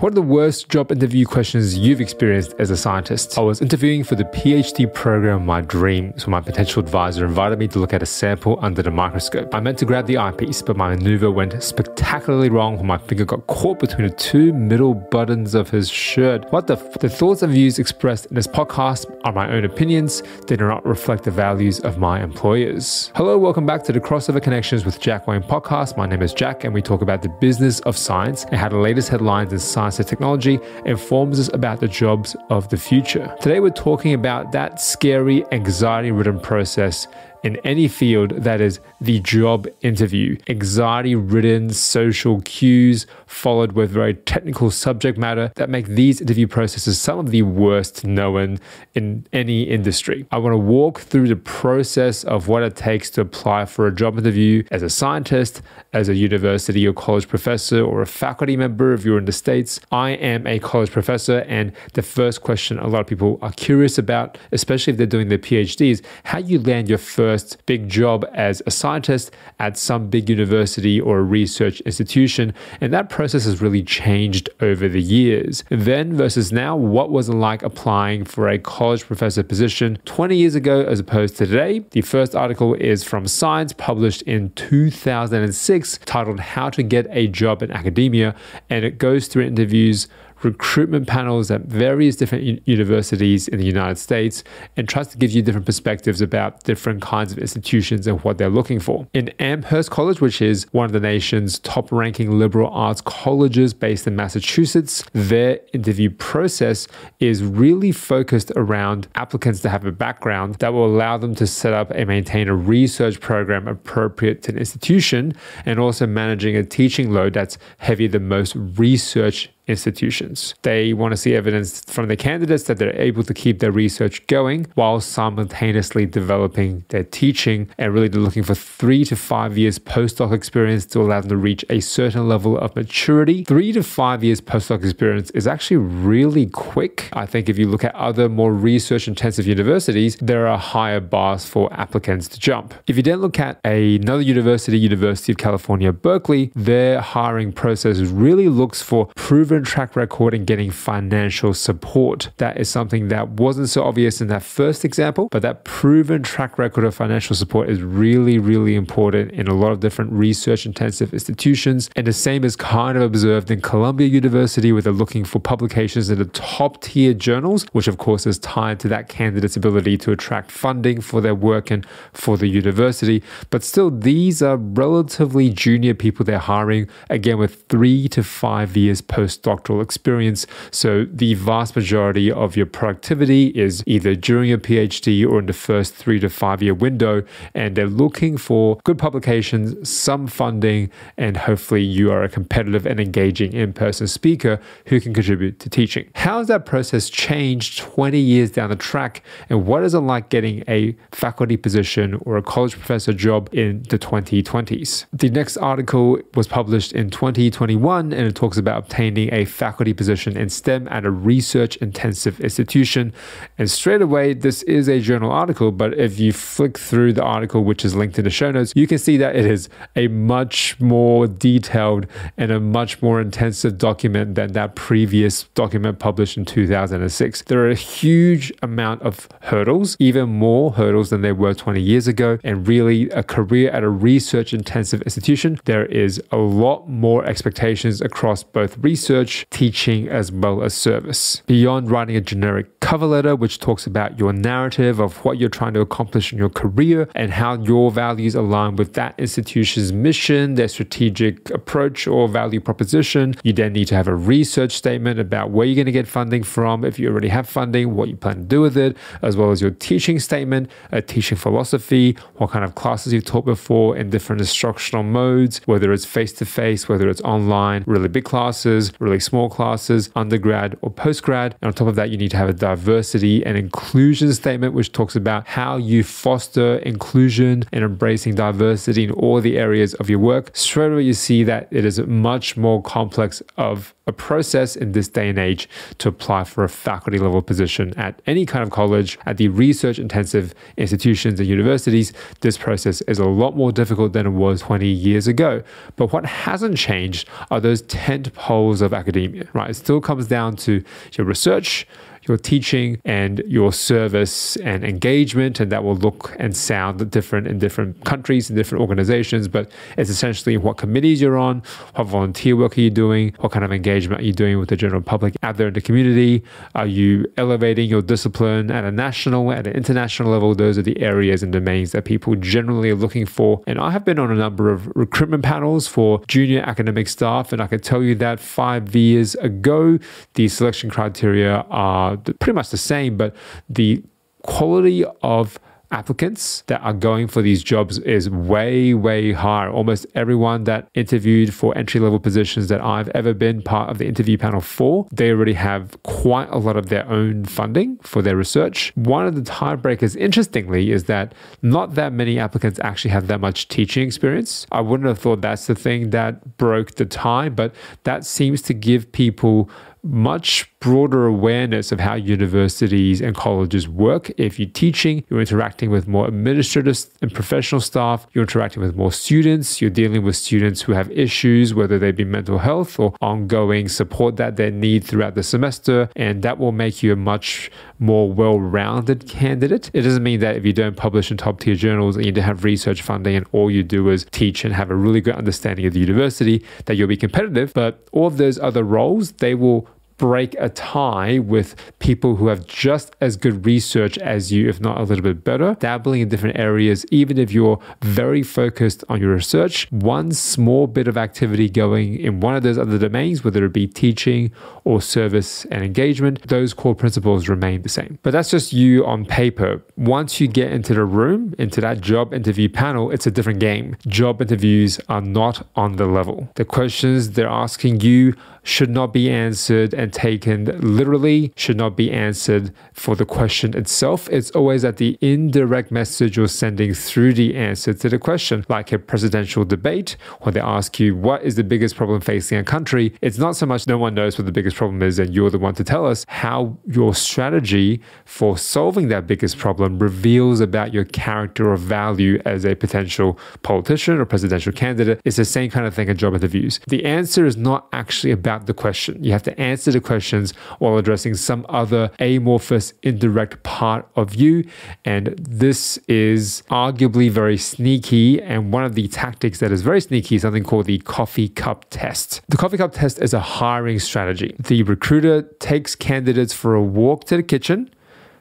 What are the worst job interview questions you've experienced as a scientist? I was interviewing for the PhD program of my dream, so my potential advisor invited me to look at a sample under the microscope. I meant to grab the eyepiece, but my maneuver went spectacularly wrong when my finger got caught between the two middle buttons of his shirt. What the The thoughts and views expressed in this podcast are my own opinions. They do not reflect the values of my employers. Hello, welcome back to the Crossover Connections with Jack Wayne podcast. My name is Jack, and we talk about the business of science and how the latest headlines in science and technology informs us about the jobs of the future. Today, we're talking about that scary, anxiety-ridden process in any field, that is the job interview. Anxiety-ridden social cues followed with very technical subject matter that make these interview processes some of the worst known in any industry. I want to walk through the process of what it takes to apply for a job interview as a scientist, as a university or college professor, or a faculty member if you're in the States. I am a college professor, and the first question a lot of people are curious about, especially if they're doing their PhDs, how you land your first big job as a scientist at some big university or a research institution. And that process has really changed over the years. Then versus now, what was it like applying for a college professor position 20 years ago as opposed to today? The first article is from Science, published in 2006, titled How to Get a Job in Academia. And it goes through interviews, recruitment panels at various different universities in the United States, and tries to give you different perspectives about different kinds of institutions and what they're looking for. In Amherst College, which is one of the nation's top-ranking liberal arts colleges based in Massachusetts, their interview process is really focused around applicants that have a background that will allow them to set up and maintain a research program appropriate to an institution, and also managing a teaching load that's heavier than most research institutions. They want to see evidence from the candidates that they're able to keep their research going while simultaneously developing their teaching, and really they're looking for 3 to 5 years postdoc experience to allow them to reach a certain level of maturity. 3 to 5 years postdoc experience is actually really quick. I think if you look at other more research intensive universities, there are higher bars for applicants to jump. If you then look at another university, University of California, Berkeley, their hiring process really looks for proven track record in getting financial support. That is something that wasn't so obvious in that first example, but that proven track record of financial support is really, really important in a lot of different research intensive institutions. And the same is kind of observed in Columbia University, where they're looking for publications in the top tier journals, which of course is tied to that candidate's ability to attract funding for their work and for the university. But still, these are relatively junior people they're hiring, again with 3 to 5 years postdoctoral experience. So the vast majority of your productivity is either during your PhD or in the first 3 to 5 year window. And they're looking for good publications, some funding, and hopefully you are a competitive and engaging in-person speaker who can contribute to teaching. How has that process changed 20 years down the track? And what is it like getting a faculty position or a college professor job in the 2020s? The next article was published in 2021, and it talks about obtaining a faculty position in STEM at a research intensive institution. And straight away, this is a journal article, but if you flick through the article, which is linked in the show notes, you can see that it is a much more detailed and a much more intensive document than that previous document published in 2006. There are a huge amount of hurdles, even more hurdles than there were 20 years ago. And really, a career at a research intensive institution, there is a lot more expectations across both research, teaching, as well as service. Beyond writing a generic cover letter, which talks about your narrative of what you're trying to accomplish in your career and how your values align with that institution's mission, their strategic approach or value proposition, you then need to have a research statement about where you're going to get funding from, if you already have funding, what you plan to do with it, as well as your teaching statement, a teaching philosophy, what kind of classes you've taught before in different instructional modes, whether it's face-to-face, whether it's online, really big classes, really small classes, undergrad or postgrad. And on top of that, you need to have a diversity and inclusion statement, which talks about how you foster inclusion and embracing diversity in all the areas of your work. Straight away, you see that it is much more complex of a process in this day and age to apply for a faculty level position at any kind of college. At the research intensive institutions and universities, this process is a lot more difficult than it was 20 years ago. But what hasn't changed are those tent poles of academia, right? It still comes down to your research, your teaching, and your service and engagement, and that will look and sound different in different countries and different organizations, but it's essentially what committees you're on, what volunteer work are you doing, what kind of engagement are you doing with the general public out there in the community, are you elevating your discipline at a national, at an international level? Those are the areas and domains that people generally are looking for. And I have been on a number of recruitment panels for junior academic staff, and I can tell you that 5 years ago, the selection criteria are pretty much the same, but the quality of applicants that are going for these jobs is way, way higher. Almost everyone that interviewed for entry-level positions that I've ever been part of the interview panel for, they already have quite a lot of their own funding for their research. One of the tiebreakers, interestingly, is that not that many applicants actually have that much teaching experience. I wouldn't have thought that's the thing that broke the tie, but that seems to give people much broader awareness of how universities and colleges work. If you're teaching, you're interacting with more administrative and professional staff, you're interacting with more students, you're dealing with students who have issues, whether they be mental health or ongoing support that they need throughout the semester, and that will make you a much more well-rounded candidate. It doesn't mean that if you don't publish in top-tier journals and you don't have research funding and all you do is teach and have a really good understanding of the university, that you'll be competitive, but all of those other roles, they will break a tie with people who have just as good research as you, if not a little bit better, dabbling in different areas. Even if you're very focused on your research, one small bit of activity going in one of those other domains, whether it be teaching or service and engagement, those core principles remain the same. But that's just you on paper. Once you get into the room, into that job interview panel, it's a different game. Job interviews are not on the level. The questions they're asking you should not be answered and taken literally, should not be answered for the question itself. It's always at the indirect message you're sending through the answer to the question. Like a presidential debate, when they ask you, what is the biggest problem facing a country? It's not so much no one knows what the biggest problem is and you're the one to tell us. How your strategy for solving that biggest problem reveals about your character or value as a potential politician or presidential candidate. It's the same kind of thing in job interviews. The answer is not actually about the question. You have to answer the questions while addressing some other amorphous, indirect part of you. And this is arguably very sneaky. And one of the tactics that is very sneaky is something called the coffee cup test. The coffee cup test is a hiring strategy. The recruiter takes candidates for a walk to the kitchen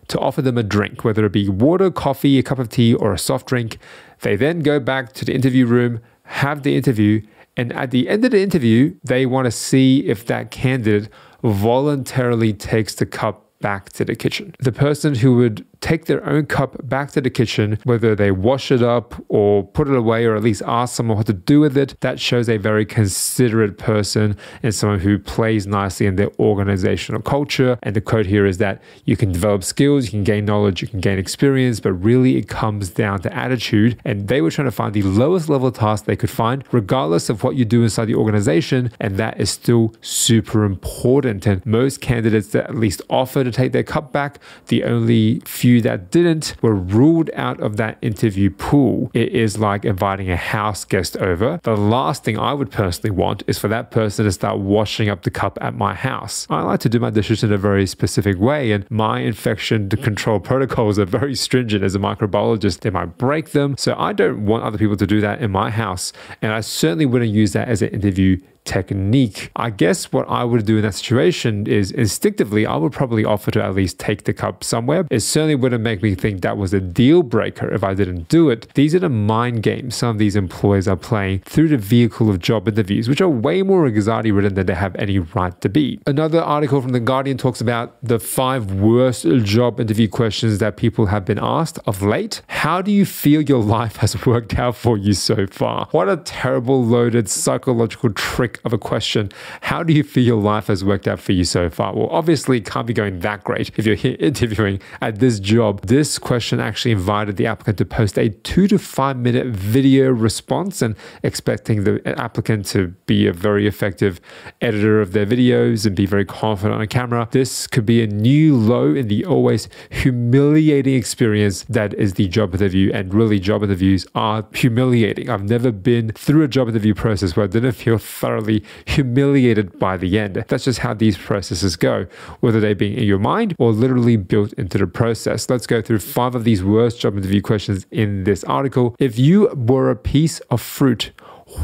to offer them a drink, whether it be water, coffee, a cup of tea, or a soft drink. They then go back to the interview room, have the interview, and at the end of the interview, they want to see if that candidate voluntarily takes the cup back to the kitchen. The person who would take their own cup back to the kitchen, whether they wash it up or put it away or at least ask someone what to do with it, that shows a very considerate person and someone who plays nicely in their organizational culture. And the quote here is that you can develop skills, you can gain knowledge, you can gain experience, but really it comes down to attitude. And they were trying to find the lowest level task they could find, regardless of what you do inside the organization. And that is still super important. And most candidates that at least offer to take their cup back, the only few that didn't were ruled out of that interview pool. It is like inviting a house guest over. The last thing I would personally want is for that person to start washing up the cup at my house. I like to do my dishes in a very specific way, and my infection control protocols are very stringent. As a microbiologist, they might break them. So I don't want other people to do that in my house. And I certainly wouldn't use that as an interview technique. I guess what I would do in that situation is instinctively, I would probably offer to at least take the cup somewhere. It certainly wouldn't make me think that was a deal breaker if I didn't do it. These are the mind games some of these employers are playing through the vehicle of job interviews, which are way more anxiety ridden than they have any right to be. Another article from The Guardian talks about the 5 worst job interview questions that people have been asked of late. How do you feel your life has worked out for you so far? What a terrible, loaded psychological trick of a question. How do you feel your life has worked out for you so far? Well, obviously it can't be going that great if you're here interviewing at this job. This question actually invited the applicant to post a 2 to 5 minute video response, and expecting the applicant to be a very effective editor of their videos and be very confident on a camera. This could be a new low in the always humiliating experience that is the job interview. And really, job interviews are humiliating. I've never been through a job interview process where I didn't feel thoroughly thoroughly humiliated by the end. That's just how these processes go, whether they be in your mind or literally built into the process. Let's go through 5 of these worst job interview questions in this article. If you were a piece of fruit,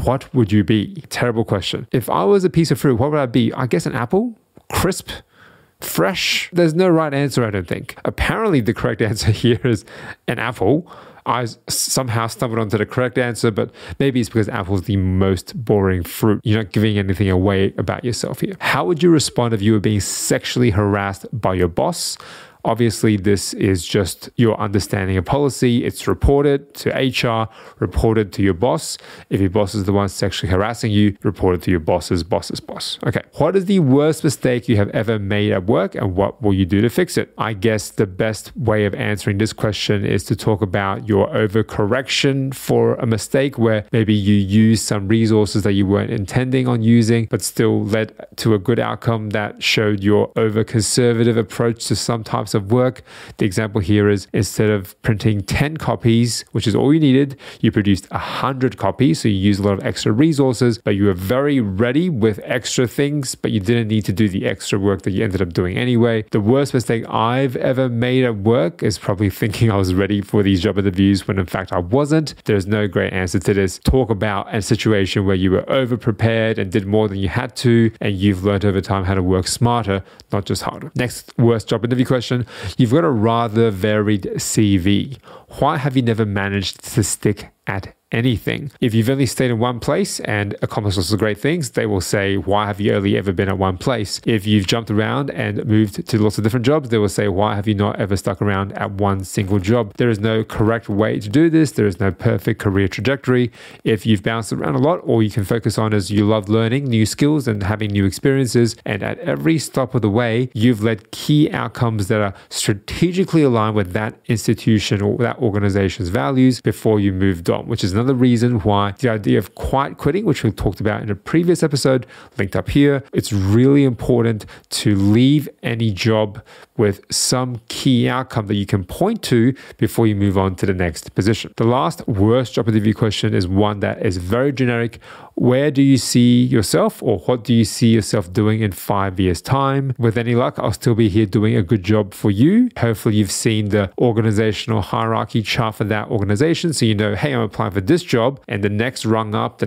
what would you be? Terrible question. If I was a piece of fruit, what would I be? I guess an apple? Crisp? Fresh? There's no right answer, I don't think. Apparently, the correct answer here is an apple. I somehow stumbled onto the correct answer, but maybe it's because apple's the most boring fruit. You're not giving anything away about yourself here. How would you respond if you were being sexually harassed by your boss? Obviously, this is just your understanding of policy. It's reported to HR, reported to your boss. If your boss is the one sexually harassing you, report it to your boss's boss's boss. Okay. What is the worst mistake you have ever made at work, and what will you do to fix it? I guess the best way of answering this question is to talk about your overcorrection for a mistake where maybe you use some resources that you weren't intending on using, but still led to a good outcome that showed your over-conservative approach to some types of work. The example here is instead of printing 10 copies, which is all you needed, you produced 100 copies. So you used a lot of extra resources, but you were very ready with extra things, but you didn't need to do the extra work that you ended up doing anyway. The worst mistake I've ever made at work is probably thinking I was ready for these job interviews when in fact I wasn't. There's no great answer to this. Talk about a situation where you were over prepared and did more than you had to, and you've learned over time how to work smarter, not just harder. Next worst job interview question. You've got a rather varied CV. Why have you never managed to stick at anything? If you've only stayed in one place and accomplished lots of great things, they will say, why have you only ever been at one place? If you've jumped around and moved to lots of different jobs, they will say, why have you not ever stuck around at one single job? There is no correct way to do this. There is no perfect career trajectory. If you've bounced around a lot, all you can focus on is you love learning new skills and having new experiences. And at every stop of the way, you've led key outcomes that are strategically aligned with that institution or that organization's values before you moved on, which is another reason why the idea of quiet quitting, which we talked about in a previous episode, linked up here, it's really important to leave any job with some key outcome that you can point to before you move on to the next position. The last worst job interview question is one that is very generic. Where do you see yourself, or what do you see yourself doing in 5 years' time? With any luck, I'll still be here doing a good job for you. Hopefully you've seen the organizational hierarchy chart for that organization, so you know, hey, I'm applying for this job, and the next rung up,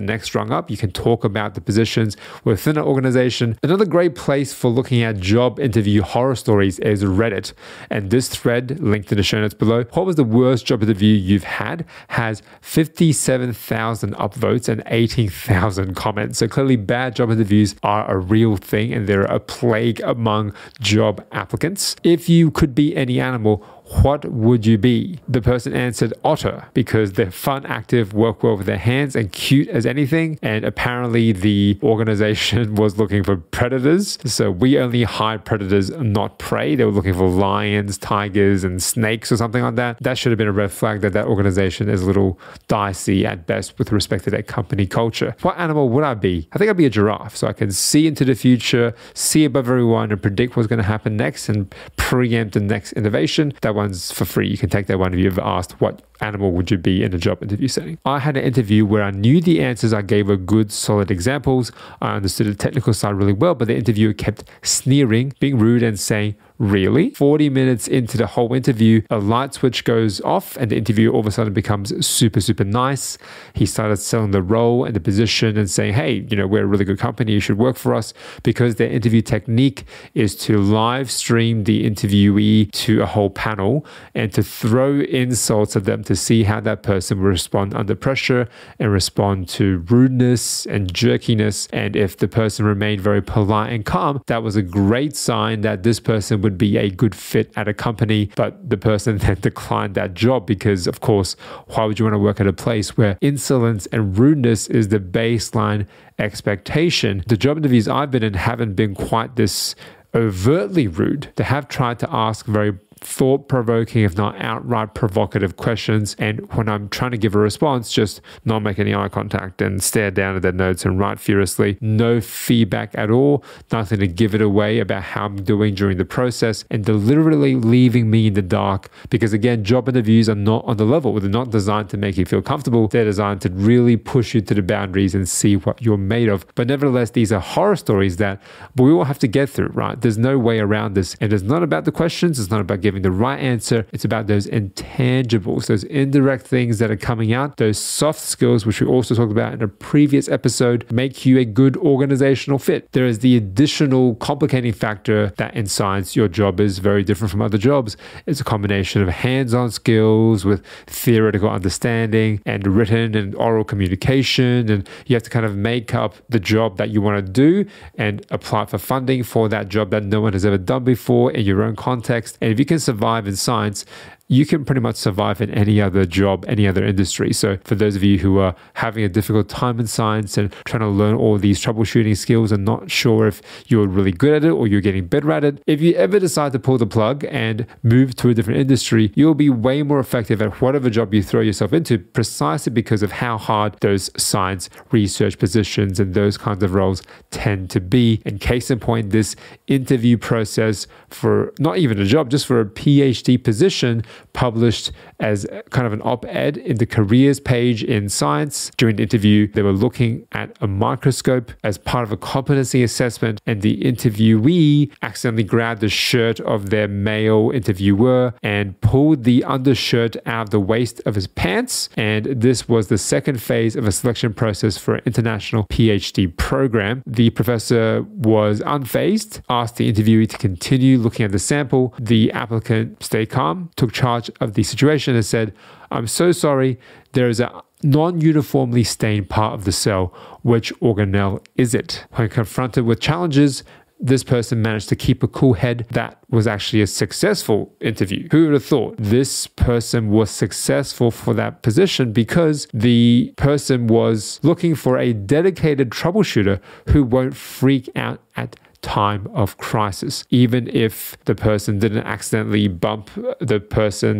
you can talk about the positions within an organization. Another great place for looking at job interview horror stories is Reddit, and this thread, linked in the show notes below, what was the worst job interview you've had, has 57,000 upvotes and 18,000 comments. So clearly bad job interviews are a real thing, and they're a plague among job applicants. If you could be any animal, what would you be? The person answered otter because they're fun, active, work well with their hands, and cute as anything. And apparently the organization was looking for predators. So we only hire predators, not prey. They were looking for lions, tigers, and snakes or something like that. That should have been a red flag that organization is a little dicey at best with respect to their company culture. What animal would I be? I think I'd be a giraffe. So I can see into the future, see above everyone, and predict what's going to happen next and preempt the next innovation. That one's for free. You can take that one if you've ever asked what animal would you be in a job interview setting. I had an interview where I knew the answers I gave were good, solid examples. I understood the technical side really well, but the interviewer kept sneering, being rude, and saying, really? 40 minutes into the whole interview, a light switch goes off and the interviewer all of a sudden becomes super, super nice. He started selling the role and the position and saying, hey, you know, we're a really good company. You should work for us, because their interview technique is to live stream the interviewee to a whole panel and to throw insults at them to see how that person will respond under pressure and respond to rudeness and jerkiness. And if the person remained very polite and calm, that was a great sign that this person would be a good fit at a company. But the person then declined that job because, of course, why would you want to work at a place where insolence and rudeness is the baseline expectation? The job interviews I've been in haven't been quite this overtly rude. They have tried to ask very thought-provoking, if not outright provocative questions. And when I'm trying to give a response, just not make any eye contact and stare down at their notes and write furiously. No feedback at all, nothing to give it away about how I'm doing during the process, and deliberately leaving me in the dark, because again, job interviews are not on the level. They're not designed to make you feel comfortable. They're designed to really push you to the boundaries and see what you're made of. But nevertheless, these are horror stories that we all have to get through, right? There's no way around this. And it's not about the questions. It's not about giving the right answer. It's about those intangibles, those indirect things that are coming out, those soft skills, which we also talked about in a previous episode, make you a good organizational fit. There is the additional complicating factor that in science, your job is very different from other jobs. It's a combination of hands-on skills with theoretical understanding and written and oral communication. And you have to kind of make up the job that you want to do and apply for funding for that job that no one has ever done before in your own context. And if you can survive in science, you can pretty much survive in any other job, any other industry. So for those of you who are having a difficult time in science and trying to learn all these troubleshooting skills and not sure if you're really good at it or you're getting better at it, if you ever decide to pull the plug and move to a different industry, you'll be way more effective at whatever job you throw yourself into, precisely because of how hard those science research positions and those kinds of roles tend to be. And case in point, this interview process for not even a job, just for a PhD position, published as kind of an op-ed in the careers page in Science. During the interview, they were looking at a microscope as part of a competency assessment, and the interviewee accidentally grabbed the shirt of their male interviewer and pulled the undershirt out of the waist of his pants. And this was the second phase of a selection process for an international PhD program. The professor was unfazed, asked the interviewee to continue looking at the sample. The applicant stayed calm, took charge of the situation and said, "I'm so sorry, there is a non-uniformly stained part of the cell. Which organelle is it?" When confronted with challenges, this person managed to keep a cool head. That was actually a successful interview. Who would have thought? This person was successful for that position because the person was looking for a dedicated troubleshooter who won't freak out at time of crisis. Even if the person didn't accidentally bump the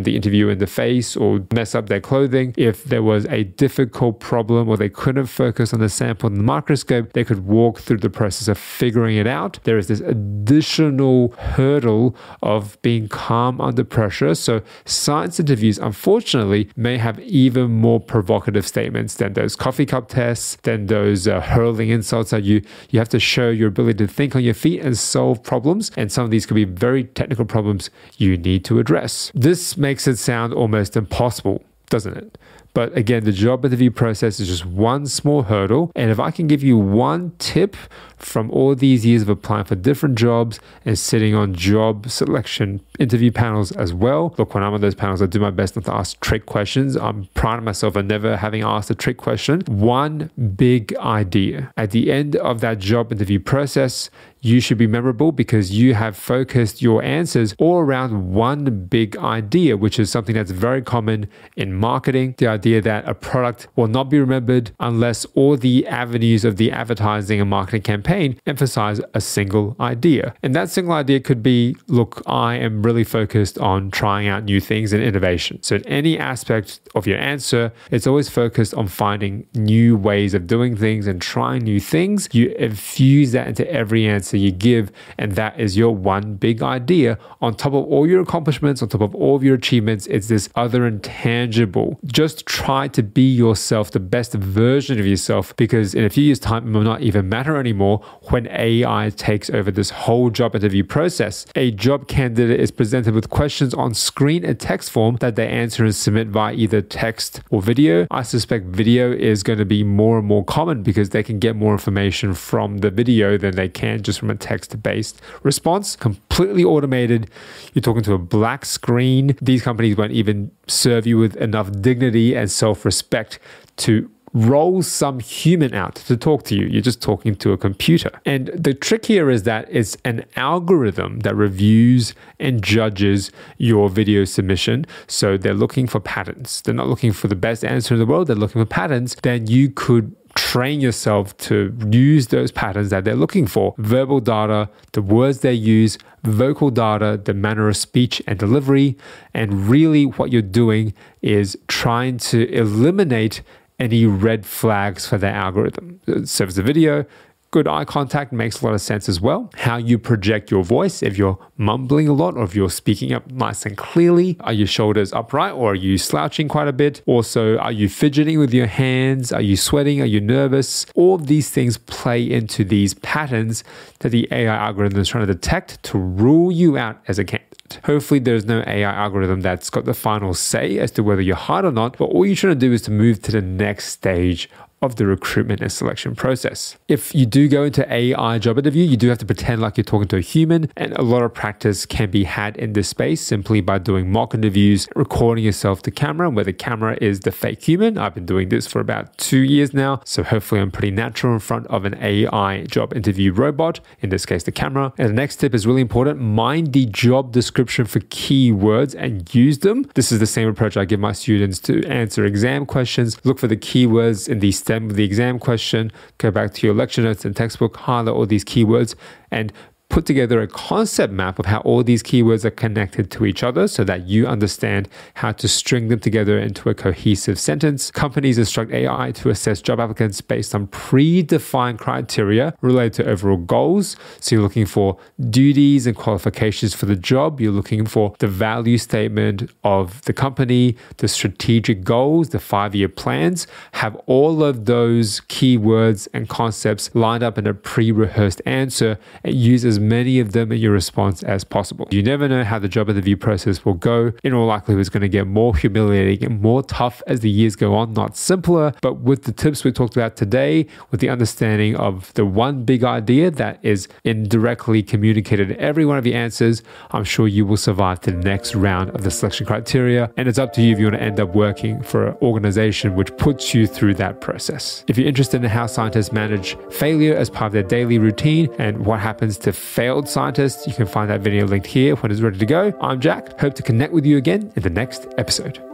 interviewer in the face or mess up their clothing, if there was a difficult problem or they couldn't focus on the sample in the microscope, they could walk through the process of figuring it out. There is this additional hurdle of being calm under pressure. So science interviews, unfortunately, may have even more provocative statements than those coffee cup tests, than those hurling insults at you. You have to show your ability to think on your feet and solve problems, and some of these could be very technical problems you need to address. This makes it sound almost impossible, doesn't it? But again, the job interview process is just one small hurdle. And if I can give you one tip from all these years of applying for different jobs and sitting on job selection interview panels as well. Look, when I'm on those panels, I do my best not to ask trick questions. I'm proud of myself for never having asked a trick question. One big idea. At the end of that job interview process, you should be memorable because you have focused your answers all around one big idea, which is something that's very common in marketing. The idea that a product will not be remembered unless all the avenues of the advertising and marketing campaign emphasize a single idea. And that single idea could be, look, I am really focused on trying out new things and innovation. So in any aspect of your answer, it's always focused on finding new ways of doing things and trying new things. You infuse that into every answer you give, and that is your one big idea. On top of all your accomplishments, on top of all of your achievements, it's this other intangible. Just try to be yourself, the best version of yourself, because in a few years' time, it will not even matter anymore when AI takes over this whole job interview process. A job candidate is presented with questions on screen in text form that they answer and submit via either text or video. I suspect video is going to be more and more common because they can get more information from the video than they can just from a text-based response. Completely automated. You're talking to a black screen. These companies won't even serve you with enough dignity and self-respect to roll some human out to talk to you. You're just talking to a computer. And the trick here is that it's an algorithm that reviews and judges your video submission. So they're looking for patterns. They're not looking for the best answer in the world. They're looking for patterns. Then you could train yourself to use those patterns that they're looking for. Verbal data, the words they use, vocal data, the manner of speech and delivery. And really what you're doing is trying to eliminate any red flags for their algorithm. So if the video, good eye contact makes a lot of sense as well. How you project your voice, if you're mumbling a lot or if you're speaking up nice and clearly. Are your shoulders upright or are you slouching quite a bit? Also, are you fidgeting with your hands? Are you sweating? Are you nervous? All of these things play into these patterns that the AI algorithm is trying to detect to rule you out as a candidate. Hopefully there's no AI algorithm that's got the final say as to whether you're hired or not, but all you're trying to do is to move to the next stage of the recruitment and selection process. If you do go into AI job interview, you do have to pretend like you're talking to a human, and a lot of practice can be had in this space simply by doing mock interviews, recording yourself to camera where the camera is the fake human. I've been doing this for about 2 years now, so hopefully I'm pretty natural in front of an AI job interview robot, in this case the camera. And the next tip is really important: mind the job description for keywords and use them. This is the same approach I give my students to answer exam questions. Look for the keywords in the stem of the exam question, go back to your lecture notes and textbook, highlight all these keywords and put together a concept map of how all these keywords are connected to each other so that you understand how to string them together into a cohesive sentence. Companies instruct AI to assess job applicants based on predefined criteria related to overall goals. So you're looking for duties and qualifications for the job. You're looking for the value statement of the company, the strategic goals, the 5-year plans. Have all of those keywords and concepts lined up in a pre-rehearsed answer and use as many of them in your response as possible. You never know how the job interview process will go. In all likelihood, it's going to get more humiliating and more tough as the years go on, not simpler. But with the tips we talked about today, with the understanding of the one big idea that is indirectly communicated in every one of your answers, I'm sure you will survive to the next round of the selection criteria. And it's up to you if you want to end up working for an organization which puts you through that process. If you're interested in how scientists manage failure as part of their daily routine and what happens to failed scientists, you can find that video linked here when it's ready to go. I'm Jack. Hope to connect with you again in the next episode.